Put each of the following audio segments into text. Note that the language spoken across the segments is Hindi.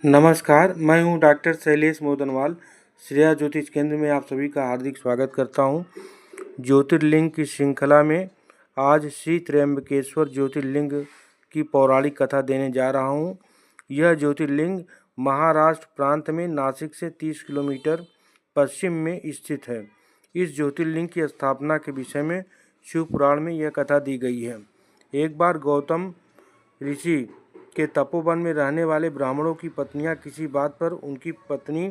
नमस्कार, मैं हूँ डॉक्टर शैलेश मोदनवाल। श्रेया ज्योतिष केंद्र में आप सभी का हार्दिक स्वागत करता हूँ। ज्योतिर्लिंग की श्रृंखला में आज श्री त्र्यंबकेश्वर ज्योतिर्लिंग की पौराणिक कथा देने जा रहा हूँ। यह ज्योतिर्लिंग महाराष्ट्र प्रांत में नासिक से 30 किलोमीटर पश्चिम में स्थित है। इस ज्योतिर्लिंग की स्थापना के विषय में शिव पुराण में यह कथा दी गई है। एक बार गौतम ऋषि के तपोवन में रहने वाले ब्राह्मणों की पत्नियां किसी बात पर उनकी पत्नी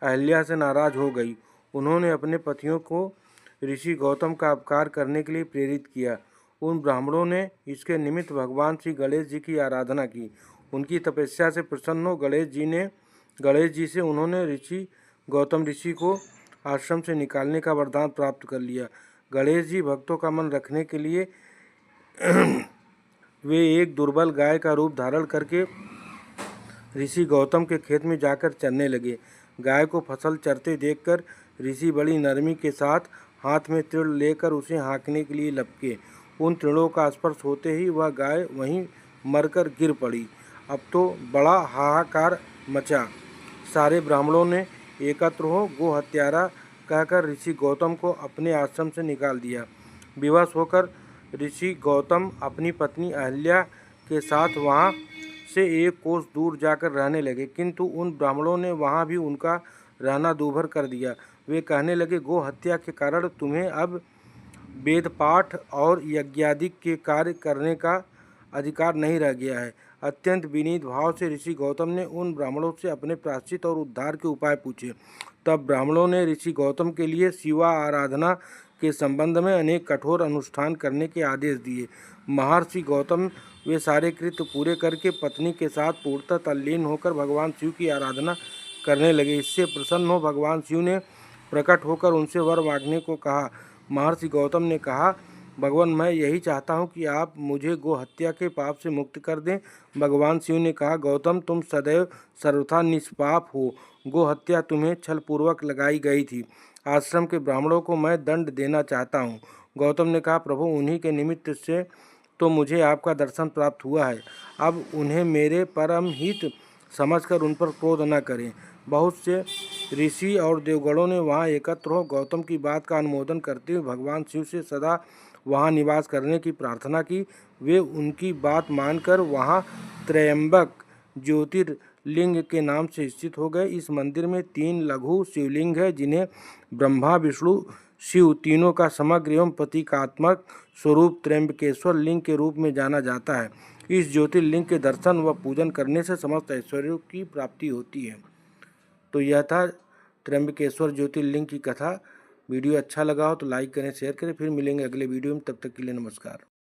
अहल्या से नाराज हो गई। उन्होंने अपने पतियों को ऋषि गौतम का अपकार करने के लिए प्रेरित किया। उन ब्राह्मणों ने इसके निमित्त भगवान श्री गणेश जी की आराधना की। उनकी तपस्या से प्रसन्न हो गणेश जी से उन्होंने गौतम ऋषि को आश्रम से निकालने का वरदान प्राप्त कर लिया। गणेश जी भक्तों का मन रखने के लिए वे एक दुर्बल गाय का रूप धारण करके ऋषि गौतम के खेत में जाकर चरने लगे। गाय को फसल चरते देखकर ऋषि बड़ी नरमी के साथ हाथ में तृण लेकर उसे हाँकने के लिए लपके। उन तृणों का स्पर्श होते ही वह गाय वहीं मरकर गिर पड़ी। अब तो बड़ा हाहाकार मचा। सारे ब्राह्मणों ने एकत्र हो गो हत्यारा कहकर ऋषि गौतम को अपने आश्रम से निकाल दिया। विवश होकर ऋषि गौतम अपनी पत्नी अहल्या के साथ वहाँ से एक कोस दूर जाकर रहने लगे, किंतु उन ब्राह्मणों ने वहाँ भी उनका रहना दूभर कर दिया। वे कहने लगे, गो हत्या के कारण तुम्हें अब वेद पाठ और यज्ञादि के कार्य करने का अधिकार नहीं रह गया है। अत्यंत विनीत भाव से ऋषि गौतम ने उन ब्राह्मणों से अपने प्रायश्चित और उद्धार के उपाय पूछे। तब ब्राह्मणों ने ऋषि गौतम के लिए शिवा आराधना के संबंध में अनेक कठोर अनुष्ठान करने के आदेश दिए। महर्षि गौतम वे सारे कृत्य पूरे करके पत्नी के साथ पूर्णतः तल्लीन होकर भगवान शिव की आराधना करने लगे। इससे प्रसन्न हो भगवान शिव ने प्रकट होकर उनसे वर मांगने को कहा। महर्षि गौतम ने कहा, भगवान, मैं यही चाहता हूँ कि आप मुझे गो हत्या के पाप से मुक्त कर दें। भगवान शिव ने कहा, गौतम, तुम सदैव सर्वथा निष्पाप हो। गो हत्या तुम्हें छलपूर्वक लगाई गई थी। आश्रम के ब्राह्मणों को मैं दंड देना चाहता हूँ। गौतम ने कहा, प्रभु, उन्हीं के निमित्त से तो मुझे आपका दर्शन प्राप्त हुआ है। अब उन्हें मेरे परम हित समझकर उन पर क्रोध न करें। बहुत से ऋषि और देवगणों ने वहाँ एकत्र हो गौतम की बात का अनुमोदन करते हुए भगवान शिव से सदा वहाँ निवास करने की प्रार्थना की। वे उनकी बात मानकर वहाँ त्रयंबक ज्योतिर्लिंग के नाम से स्थित हो गए। इस मंदिर में 3 लघु शिवलिंग है, जिन्हें ब्रह्मा, विष्णु, शिव तीनों का समग्र एवं प्रतीकात्मक स्वरूप त्र्यंबकेश्वर लिंग के रूप में जाना जाता है। इस ज्योतिर्लिंग के दर्शन व पूजन करने से समस्त ऐश्वर्यों की प्राप्ति होती है। तो यह था त्र्यंबकेश्वर ज्योतिर्लिंग की कथा। वीडियो अच्छा लगा हो तो लाइक करें, शेयर करें। फिर मिलेंगे अगले वीडियो में, तब तक के लिए नमस्कार।